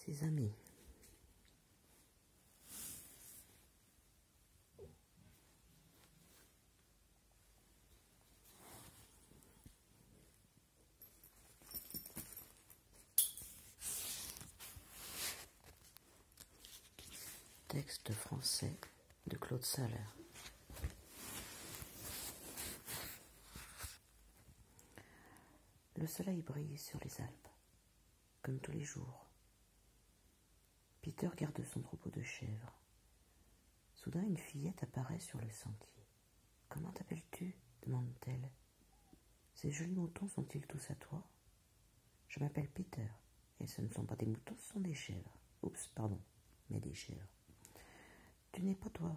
ses amis. Texte français de Claude Saller. Le soleil brille sur les Alpes, comme tous les jours. Peter garde son troupeau de chèvres. Soudain, une fillette apparaît sur le sentier. « Comment t'appelles-tu » demande-t-elle. « Ces jolis moutons sont-ils tous à toi ?»« Je m'appelle Peter, et ce ne sont pas des moutons, ce sont des chèvres. » « Oups, pardon, mais des chèvres. »« Tu n'es pas toi. » »«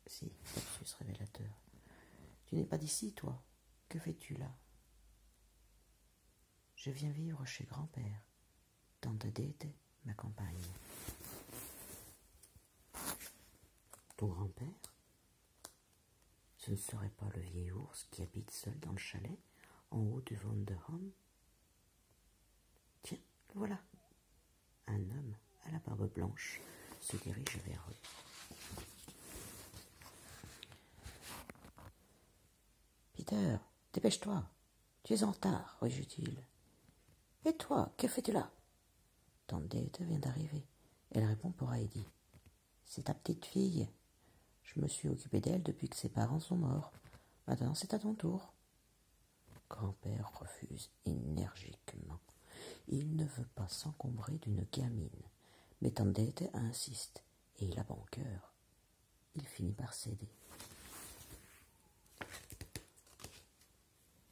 Si, lapsus révélateur. »« Tu n'es pas d'ici, toi. Que fais-tu là ?»« Je viens vivre chez grand-père. Tante Dete m'accompagne. » Ton grand-père ? Ce ne serait pas le vieil ours qui habite seul dans le chalet, en haut du Wunderhorn ? Tiens, le voilà. Un homme à la barbe blanche se dirige vers eux. Peter, dépêche-toi. Tu es en retard, rugit-il. Et toi, que fais-tu là ? Tante Dete vient d'arriver. Elle répond pour Heidi. C'est ta petite fille. Je me suis occupé d'elle depuis que ses parents sont morts. Maintenant, c'est à ton tour. Grand-père refuse énergiquement. Il ne veut pas s'encombrer d'une gamine. Mais Tante Dete insiste, et il a bon cœur. Il finit par céder.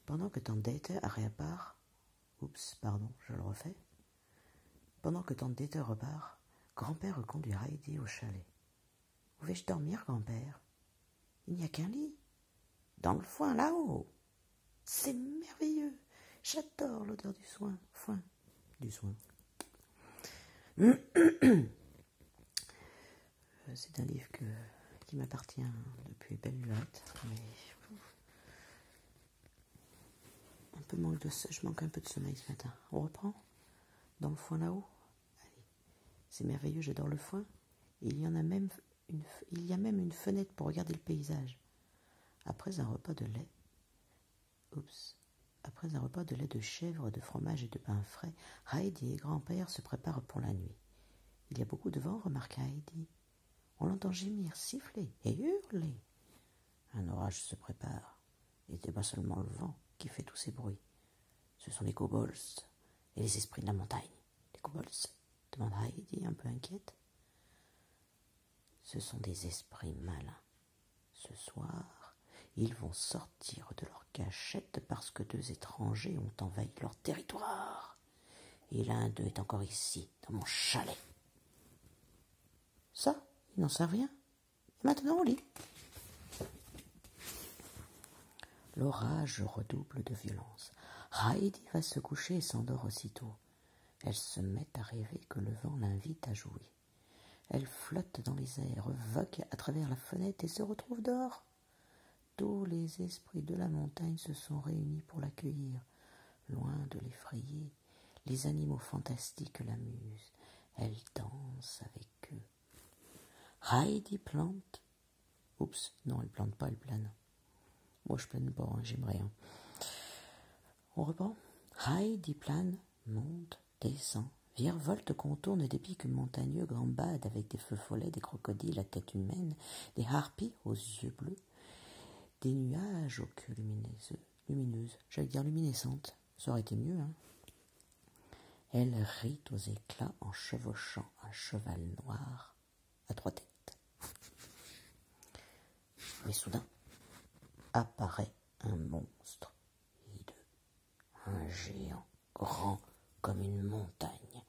Pendant que Tante Dete repart... Oups, pardon, je le refais. Pendant que Tante Dete repart, grand-père reconduit Heidi au chalet. « Où vais-je dormir, grand-père ?»« Il n'y a qu'un lit. Dans le foin, là-haut. C'est merveilleux. J'adore l'odeur du foin. Du soin. » C'est un livre qui m'appartient depuis belle lurette, mais je manque un peu de sommeil ce matin. On reprend ? Dans le foin là-haut ? Allez, c'est merveilleux, j'adore le foin. Il y a même une fenêtre pour regarder le paysage. Après un repas de lait de chèvre, de fromage et de pain frais, Heidi et grand-père se préparent pour la nuit. Il y a beaucoup de vent, remarqua Heidi. On l'entend gémir, siffler et hurler. Un orage se prépare. Et ce n'est pas seulement le vent qui fait tous ces bruits. Ce sont les kobolds et les esprits de la montagne. Les kobolds ? Demande Heidi, un peu inquiète. Ce sont des esprits malins. Ce soir, ils vont sortir de leur cachette parce que 2 étrangers ont envahi leur territoire. Et l'un d'eux est encore ici, dans mon chalet. Ça, ils n'en savent rien. Et maintenant, au lit. L'orage redouble de violence. Heidi va se coucher et s'endort aussitôt. Elle se met à rêver que le vent l'invite à jouer. Elle flotte dans les airs, vogue à travers la fenêtre et se retrouve dehors. Tous les esprits de la montagne se sont réunis pour l'accueillir. Loin de l'effrayer, les animaux fantastiques l'amusent. Elle danse avec eux. Heidi plante. Oups, non, elle plante pas, elle plane. Moi, je plane pas, hein, j'aimerais. Hein. On reprend. Heidi plane, monte, descend, virevolte, contourne des pics montagneux, gambade avec des feux follets, des crocodiles à tête humaine, des harpies aux yeux bleus, des nuages aux queues lumineuses, j'allais dire luminescentes, ça aurait été mieux, hein. Elle rit aux éclats en chevauchant un cheval noir à 3 têtes. Mais soudain, apparaît un monstre hideux, un géant grand comme une montagne,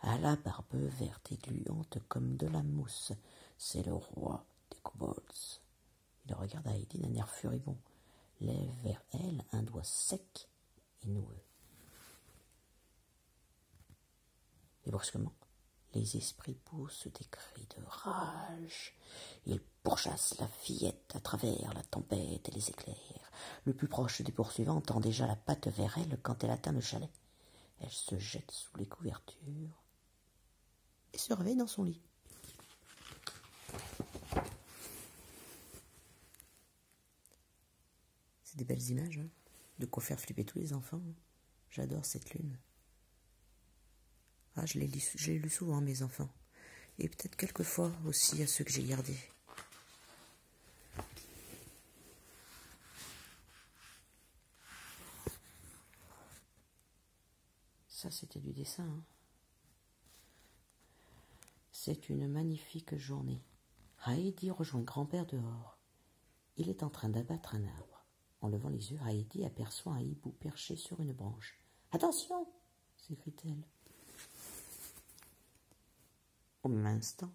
à la barbe verte et gluante comme de la mousse. C'est le roi des kobolds. Il regarde Heidi d'un air furibond, lève vers elle un doigt sec et noueux. Et brusquement, les esprits poussent des cris de rage. Ils pourchassent la fillette à travers la tempête et les éclairs. Le plus proche des poursuivants tend déjà la patte vers elle quand elle atteint le chalet. Elle se jette sous les couvertures et se réveille dans son lit. C'est des belles images, hein, de quoi faire flipper tous les enfants. Hein. J'adore cette lune. Ah, je l'ai lu souvent, mes enfants. Et peut-être quelques fois aussi à ceux que j'ai gardés. Ça, c'était du dessin. Hein. C'est une magnifique journée. Heidi rejoint grand-père dehors. Il est en train d'abattre un arbre. En levant les yeux, Heidi aperçoit un hibou perché sur une branche. « Attention !» s'écrie-t-elle. Au même instant,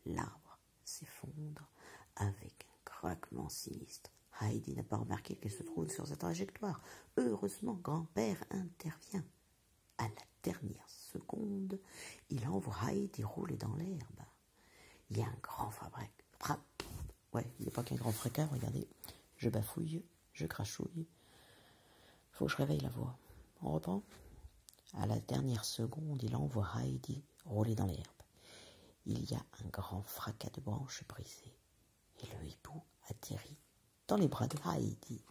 l'arbre s'effondre avec un craquement sinistre. Heidi n'a pas remarqué qu'elle se trouve sur sa trajectoire. Heureusement, grand-père intervient. À la dernière seconde, il envoie Heidi rouler dans l'herbe. Il y a un grand fracas. Ouais, il n'y a pas qu'un grand fracas, regardez. Je bafouille, je crachouille. Faut que je réveille la voix. On reprend. À la dernière seconde, il envoie Heidi rouler dans l'herbe. Il y a un grand fracas de branches brisées. Et le hibou atterrit dans les bras de Heidi.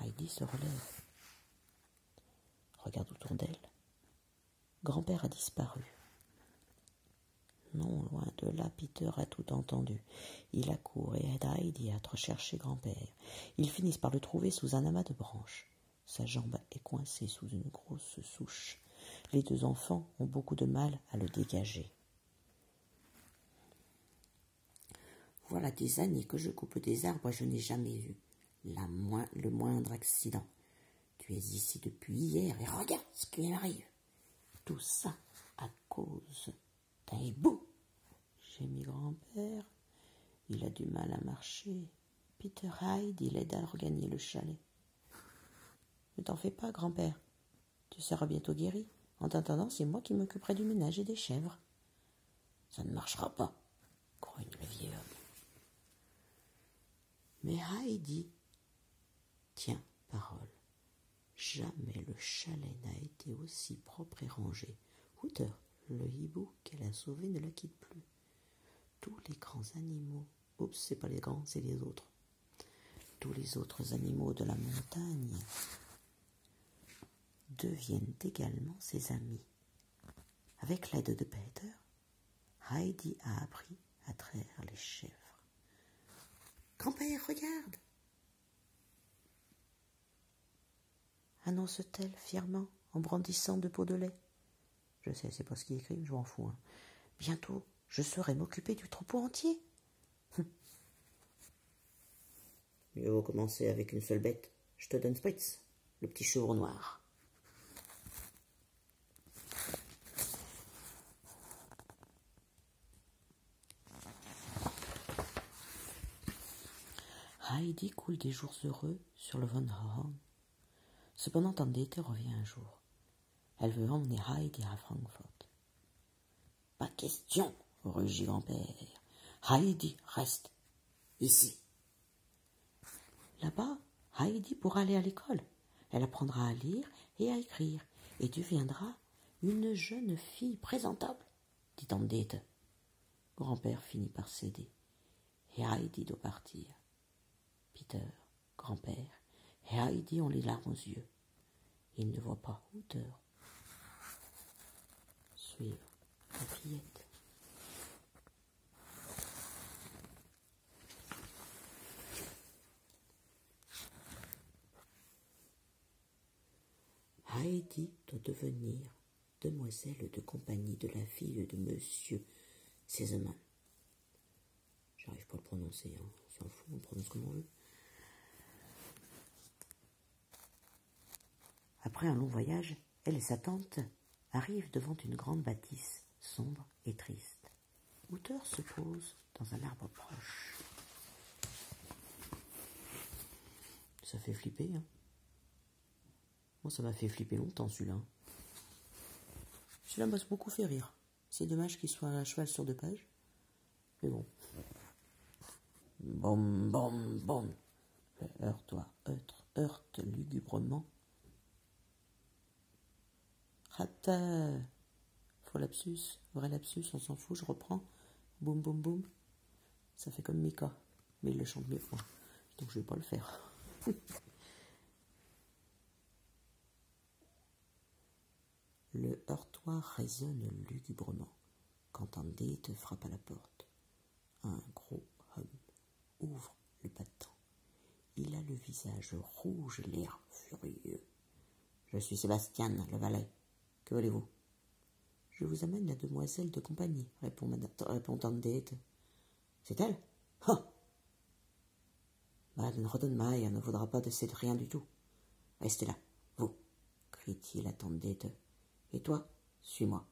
Heidi se relève. Regarde autour d'elle. Grand-père a disparu. Non, loin de là, Peter a tout entendu. Il accourt et aide Heidi à rechercher grand-père. Ils finissent par le trouver sous un amas de branches. Sa jambe est coincée sous une grosse souche. Les deux enfants ont beaucoup de mal à le dégager. Voilà des années que je coupe des arbres, je n'ai jamais eu le moindre accident. Tu es ici depuis hier et regarde ce qui m'arrive. Tout ça à cause d'un hibou. Gémit grand-père. Il a du mal à marcher. Peter Heidi l'aide à regagner le chalet. Ne t'en fais pas, grand-père. Tu seras bientôt guéri. En t'attendant, c'est moi qui m'occuperai du ménage et des chèvres. Ça ne marchera pas, grogne le vieil homme. Mais Heidi tient parole. Jamais le chalet n'a été aussi propre et rangé. Hooter, le hibou qu'elle a sauvé, ne la quitte plus. Tous les grands animaux, oups, c'est pas les grands, c'est les autres. Tous les autres animaux de la montagne deviennent également ses amis. Avec l'aide de Peter, Heidi a appris à traire les chèvres. Grand-père, regarde! Annonce-t-elle fièrement en brandissant deux pots de lait. Je sais, c'est pas ce qui est écrit, je m'en fous. Hein. Bientôt, je saurai m'occuper du troupeau entier. Mieux vaut commencer avec une seule bête. Je te donne Spritz, le petit chevreau noir. Heidi coule des jours heureux sur le Von Horn. Cependant, Tante Dete revient un jour. Elle veut emmener Heidi à Francfort. Pas question, rugit grand-père. Heidi reste ici. Là-bas, Heidi pourra aller à l'école. Elle apprendra à lire et à écrire et deviendra une jeune fille présentable, dit Tante Dete. Grand-père finit par céder et Heidi doit partir. Peter, grand-père et Heidi ont les larmes aux yeux. Ils ne voient pas Hooter suivre la fillette. Heidi doit devenir demoiselle de compagnie de la fille de Monsieur Sesemann. J'arrive pas à le prononcer, hein. On s'en fout, on prononce comme on veut. Après un long voyage, elle et sa tante arrivent devant une grande bâtisse sombre et triste. Hooter se pose dans un arbre proche. Ça fait flipper, hein. Moi, ça m'a fait flipper longtemps, celui-là. Celui-là m'a beaucoup fait rire. C'est dommage qu'il soit à cheval sur 2 pages. Mais bon. Bom, bom, bom. Heurte lugubrement. Rata. Faux lapsus, vrai lapsus, on s'en fout, je reprends. Boum, boum, boum. Ça fait comme Mika, mais il le chante mieux que moi, donc je vais pas le faire. Le heurtoir résonne lugubrement quand un date frappe à la porte. Un gros homme ouvre le battant. Il a le visage rouge et l'air furieux. « Je suis Sébastien, le valet. Que voulez-vous ?»« Je vous amène la demoiselle de compagnie, répond Tante. C'est elle ? Ah ! Madame Rottenmeier ne voudra pas de cette rien du tout. Restez là, vous, crie-t-il à Tante. Et toi, suis-moi.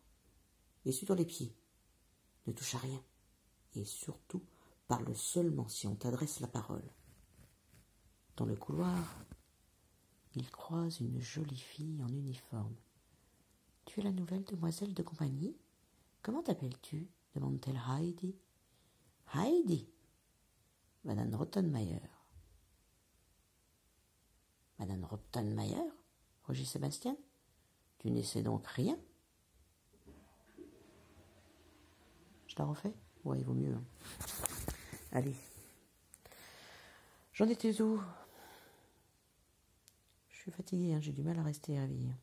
Essuie-toi les pieds. Ne touche à rien. Et surtout, parle seulement si on t'adresse la parole. Dans le couloir, il croise une jolie fille en uniforme. « Tu es la nouvelle demoiselle de compagnie ? Comment t'appelles-tu » demande-t-elle Heidi. « Heidi, Madame Rottenmeier. »« Madame Rottenmeier » rugit Sébastien. « Tu ne sais donc rien ?» Je la refais ? Ouais, il vaut mieux. Hein. Allez. J'en étais où ? Je suis fatiguée, hein, j'ai du mal à rester réveillée.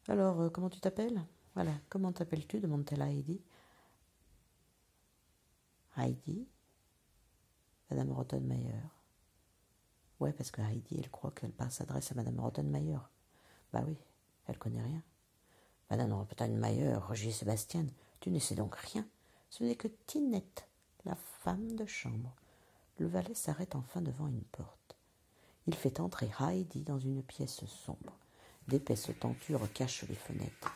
Alors, comment tu t'appelles ? Voilà, comment t'appelles-tu ? demande-t-elle à Heidi. Heidi ? Madame Rottenmeier. Ouais, parce que Heidi, elle croit qu'elle s'adresse à Madame Rottenmeier. Bah oui, elle connaît rien. Madame Rottenmeier, rugit Sébastien, tu ne sais donc rien. Ce n'est que Tinette, la femme de chambre. Le valet s'arrête enfin devant une porte. Il fait entrer Heidi dans une pièce sombre. D'épaisses tentures cachent les fenêtres.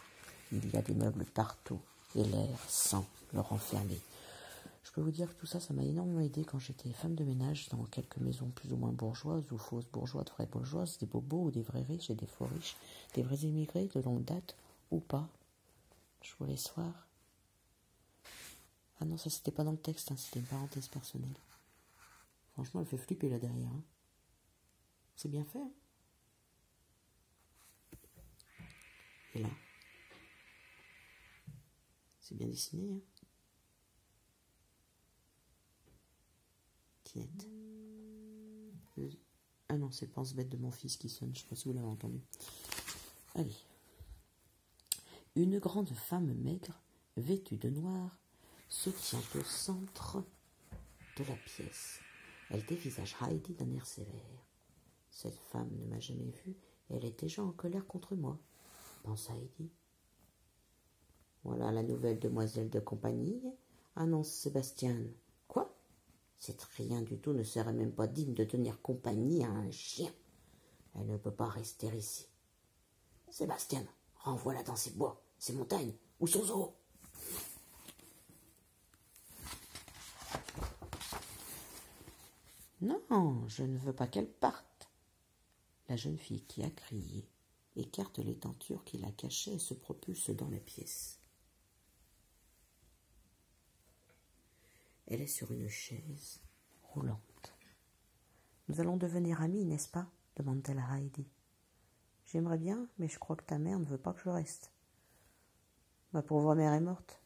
Il y a des meubles partout et l'air sent le renfermer. Je peux vous dire que tout ça, ça m'a énormément aidé quand j'étais femme de ménage dans quelques maisons plus ou moins bourgeoises ou fausses bourgeoises, vraies bourgeoises, des bobos ou des vrais riches et des faux riches, des vrais immigrés de longue date ou pas. Je vous laisse voir. Ah non, ça c'était pas dans le texte, hein, c'était une parenthèse personnelle. Franchement, elle fait flipper là derrière. Hein. C'est bien fait. Hein. Et là, c'est bien dessiné. Hein. Tinette. Ah non, c'est le pense-bête de mon fils qui sonne. Je sais pas si vous l'avez entendu. Allez. Une grande femme maigre, vêtue de noir, se tient au centre de la pièce. Elle dévisage Heidi d'un air sévère. Cette femme ne m'a jamais vue et elle est déjà en colère contre moi, pense Heidi. Voilà la nouvelle demoiselle de compagnie, annonce Sébastien. Quoi ? Cette rien du tout ne serait même pas digne de tenir compagnie à un chien. Elle ne peut pas rester ici. Sébastien, renvoie-la dans ses bois, ses montagnes ou son zoo. Non, je ne veux pas qu'elle parte. La jeune fille qui a crié écarte les tentures qui la cachaient et se propulse dans la pièce. Elle est sur une chaise roulante. « Nous allons devenir amis, n'est-ce pas ?» demande-t-elle à Heidi. « J'aimerais bien, mais je crois que ta mère ne veut pas que je reste. Ma pauvre mère est morte.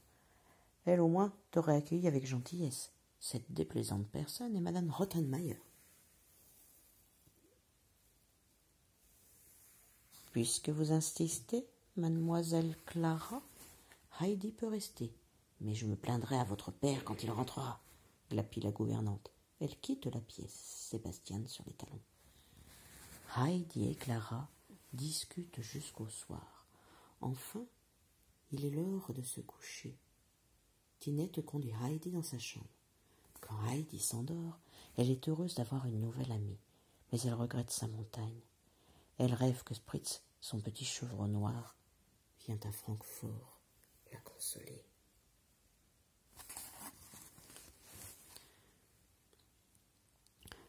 Elle, au moins, t'aurait accueilli avec gentillesse. Cette déplaisante personne est Madame Rottenmeier. Puisque vous insistez, mademoiselle Clara, Heidi peut rester, mais je me plaindrai à votre père quand il rentrera, glapit la gouvernante. Elle quitte la pièce, Sébastien sur les talons. Heidi et Clara discutent jusqu'au soir. Enfin, il est l'heure de se coucher. Tinette conduit Heidi dans sa chambre. Quand Heidi s'endort, elle est heureuse d'avoir une nouvelle amie, mais elle regrette sa montagne. Elle rêve que Spritz, son petit chevreau noir, vient à Francfort la consoler.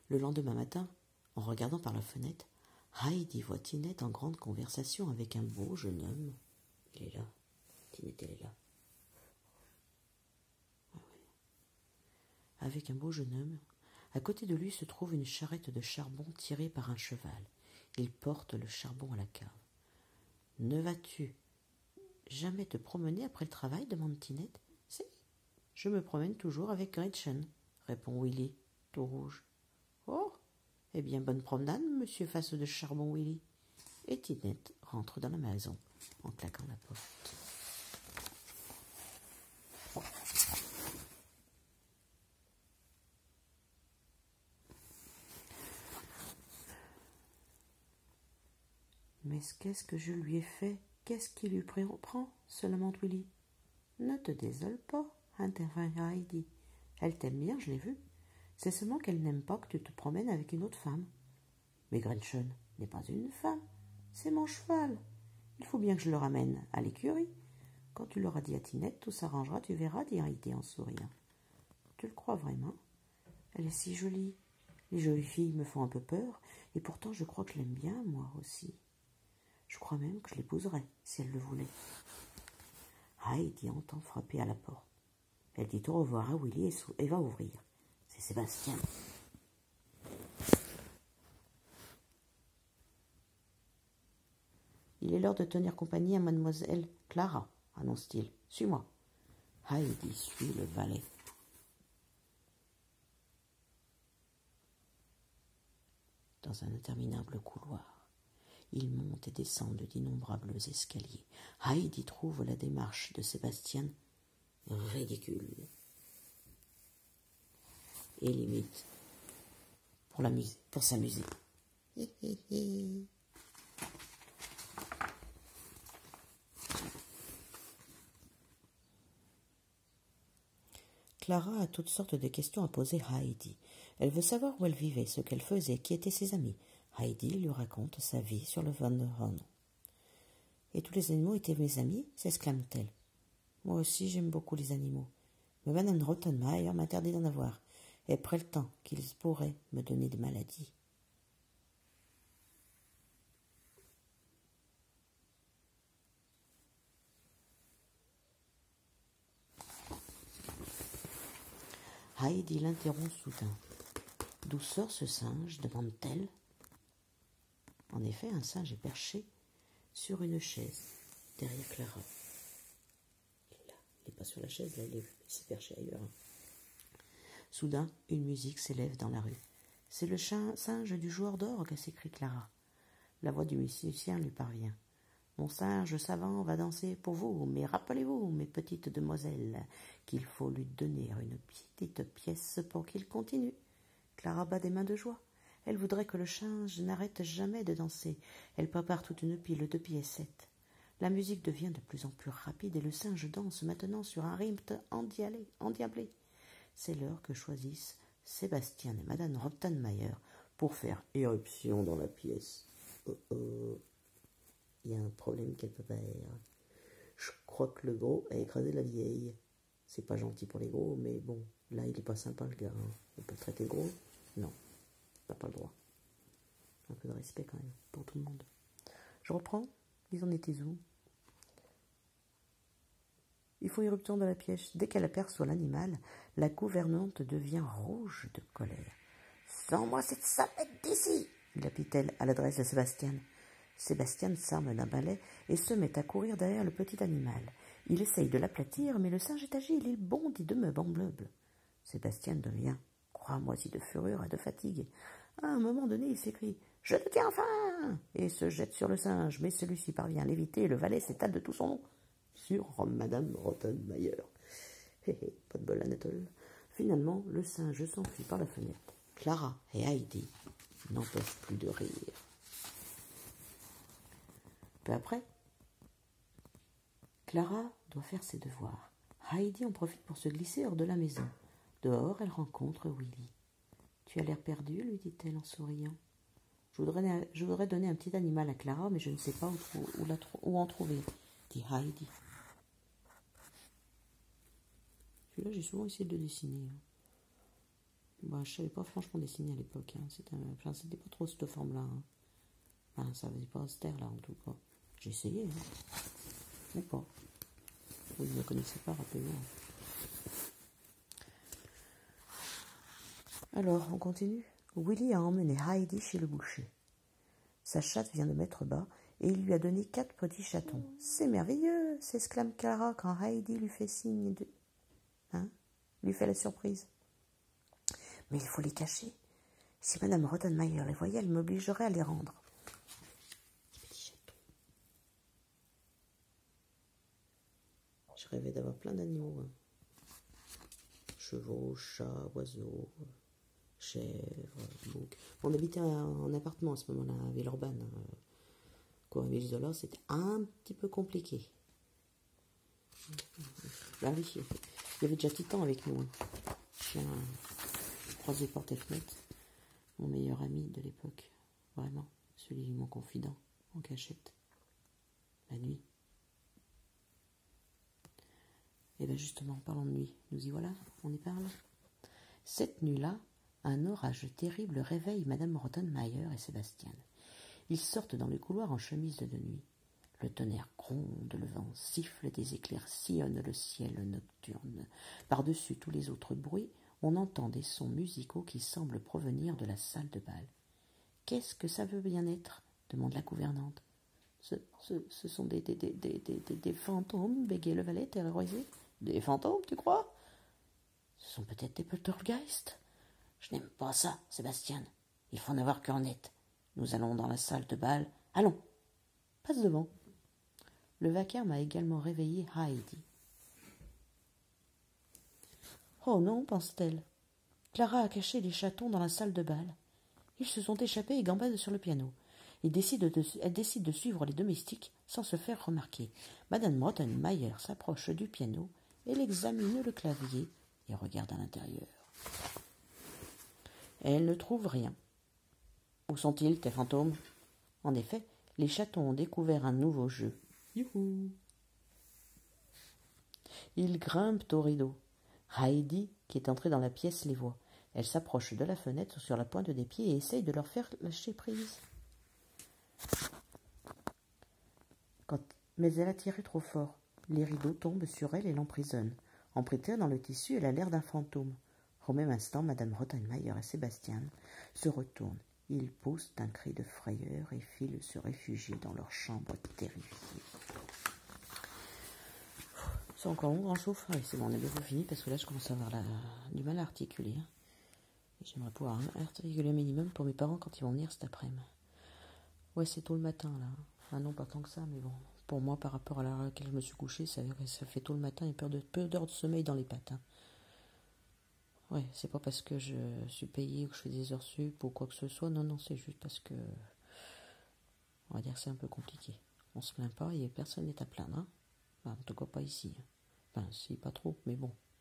Le lendemain matin, en regardant par la fenêtre, Heidi voit Tinette en grande conversation avec un beau jeune homme. Il est là. Tinette, elle est là. Ah ouais. Avec un beau jeune homme. À côté de lui se trouve une charrette de charbon tirée par un cheval. Il porte le charbon à la cave. « Ne vas-tu jamais te promener après le travail demande Tinette. Si, je me promène toujours avec Gretchen, répond Willy, tout rouge. Oh, eh bien, bonne promenade, monsieur face de charbon Willy. Et Tinette rentre dans la maison en claquant la porte. Mais qu'est-ce que je lui ai fait? Qu'est-ce qui lui prend? Se lamente Willy. Ne te désole pas, intervint Heidi. Elle t'aime bien, je l'ai vu. C'est seulement qu'elle n'aime pas que tu te promènes avec une autre femme. Mais Gretchen n'est pas une femme, c'est mon cheval. Il faut bien que je le ramène à l'écurie. Quand tu l'auras dit à Tinette, tout s'arrangera, tu verras, dit Heidi en souriant. Tu le crois vraiment? Elle est si jolie. Les jolies filles me font un peu peur, et pourtant je crois que je l'aime bien, moi aussi. Je crois même que je l'épouserais, si elle le voulait. Heidi entend frapper à la porte. Elle dit au revoir à Willy et va ouvrir. C'est Sébastien. Il est l'heure de tenir compagnie à mademoiselle Clara, annonce-t-il. Suis-moi. Heidi suit le valet. Dans un interminable couloir, ils montent et descendent d'innombrables escaliers. Heidi trouve la démarche de Sébastien ridicule et limite pour s'amuser. Clara a toutes sortes de questions à poser à Heidi. Elle veut savoir où elle vivait, ce qu'elle faisait, qui étaient ses amis. Heidi lui raconte sa vie sur le Wanderhorn. « Et tous les animaux étaient mes amis ?» s'exclame-t-elle. « Moi aussi j'aime beaucoup les animaux. Mais Madame Rottenmeier m'interdit d'en avoir, et après le temps qu'ils pourraient me donner des maladies. » Heidi l'interrompt soudain. « D'où sort ce singe ?» demande-t-elle. En effet, un singe est perché sur une chaise, derrière Clara. Il n'est pas sur la chaise, là, il s'est perché ailleurs. Soudain, une musique s'élève dans la rue. « C'est le singe du joueur d'orgue !» s'écrie Clara. La voix du musicien lui parvient. « Mon singe savant va danser pour vous, mais rappelez-vous, mes petites demoiselles, qu'il faut lui donner une petite pièce pour qu'il continue. » Clara bat des mains de joie. Elle voudrait que le singe n'arrête jamais de danser. Elle prépare toute une pile de piécettes. La musique devient de plus en plus rapide et le singe danse maintenant sur un rythme endiablé. C'est l'heure que choisissent Sébastien et Madame Rottenmeier pour faire éruption dans la pièce. Il y a un problème quelque part. Je crois que le gros a écrasé la vieille. C'est pas gentil pour les gros, mais bon, là il est pas sympa le gars. Hein. On peut le traiter de gros? Non. T'as pas le droit. Un peu de respect quand même, pour tout le monde. Je reprends. Ils en étaient où? Ils font irruption dans la pièce. Dès qu'elle aperçoit l'animal, la gouvernante devient rouge de colère. « Sans-moi cette sapette d'ici !» glapit-elle à l'adresse de Sébastien. Sébastien s'arme d'un balai et se met à courir derrière le petit animal. Il essaye de l'aplatir, mais le singe est agile, il bondit de meuble en meuble. Sébastien devient cramoisi de fureur et de fatigue. À un moment donné, il s'écrie « Je te tiens enfin !» et se jette sur le singe, mais celui-ci parvient à l'éviter et le valet s'étale de tout son long sur Madame Rottenmeier. Pas de bol, Anatole. Finalement, le singe s'enfuit par la fenêtre. Clara et Heidi n'en peuvent plus de rire. Peu après, Clara doit faire ses devoirs. Heidi en profite pour se glisser hors de la maison. Dehors, elle rencontre Willy. « Tu as l'air perdu, lui dit-elle en souriant. Je voudrais donner un petit animal à Clara, mais je ne sais pas où en trouver, dit Heidi. Celui-là, j'ai souvent essayé de le dessiner. Bah, je ne savais pas franchement dessiner à l'époque. Hein. C'était pas trop cette forme-là. Hein. Enfin, ça faisait pas austère, là, en tout cas. J'ai essayé, hein. Mais pas. Vous ne me connaissez pas, rappelez-vous. Alors, on continue. Willy a emmené Heidi chez le boucher. Sa chatte vient de mettre bas et il lui a donné 4 petits chatons. « C'est merveilleux !» s'exclame Clara quand Heidi lui fait signe de... lui fait la surprise. « Mais il faut les cacher. Si Madame Rottenmeier les voyait, elle m'obligerait à les rendre. » Petits chatons. Je rêvais d'avoir plein d'animaux. Chevaux, chats, oiseaux, chèvres, boucs. On habitait en appartement à ce moment-là, à Villeurbanne. Quand à Villezola, c'était un petit peu compliqué. Bah oui, il y avait déjà Titan avec nous. Chien croisé porte et fenêtre. Mon meilleur ami de l'époque. Vraiment. Celui, mon confident, en cachette. La nuit. Et bien justement, parlons de nuit. Nous y voilà, on y parle. Cette nuit-là, un orage terrible réveille Madame Rottenmeier et Sébastien. Ils sortent dans le couloir en chemise de nuit. Le tonnerre gronde, le vent siffle, des éclairs sillonnent le ciel nocturne. Par-dessus tous les autres bruits, on entend des sons musicaux qui semblent provenir de la salle de bal. « Qu'est-ce que ça veut bien être ?» demande la gouvernante. Ce sont des fantômes, bégayait le valet terrorisé. « Des fantômes, tu crois ? Ce sont peut-être des poltergeists. Je n'aime pas ça, Sébastien. Il faut en avoir cœur net. Nous allons dans la salle de bal. Allons, passe devant. » Le vacarme a également réveillé Heidi. « Oh non, pense-t-elle. Clara a caché les chatons dans la salle de bal. Ils se sont échappés et gambadent sur le piano. Elle décide de suivre les domestiques sans se faire remarquer. Madame Rottenmeier s'approche du piano, elle examine le clavier et regarde à l'intérieur. Elle ne trouve rien. Où sont-ils, tes fantômes ? En effet, les chatons ont découvert un nouveau jeu. Youhou ! Ils grimpent au rideau. Heidi, qui est entrée dans la pièce, les voit. Elle s'approche de la fenêtre sur la pointe des pieds et essaye de leur faire lâcher prise. Mais elle a tiré trop fort. Les rideaux tombent sur elle et l'emprisonnent. Emprisonnée dans le tissu, elle a l'air d'un fantôme. Au même instant, Madame Rottenmeier et Sébastien se retournent. Ils poussent un cri de frayeur et filent se réfugier dans leur chambre terrifiée. C'est encore long, grand chauffe. Oui, c'est bon, on a bientôt fini parce que là, je commence à avoir du mal à articuler. Et j'aimerais pouvoir articuler un minimum pour mes parents quand ils vont venir cet après-midi. Ouais, c'est tôt le matin, là. Ah non, pas tant que ça, mais bon. Pour moi, par rapport à l'heure à laquelle je me suis couchée, ça fait tôt le matin et peu d'heures de sommeil dans les pattes. Ouais, c'est pas parce que je suis payée ou que je fais des heures sup ou quoi que ce soit. Non, c'est juste parce que, on va dire que c'est un peu compliqué. On se plaint pas et personne n'est à plaindre. Enfin, en tout cas, pas ici. Enfin, si, pas trop, mais bon.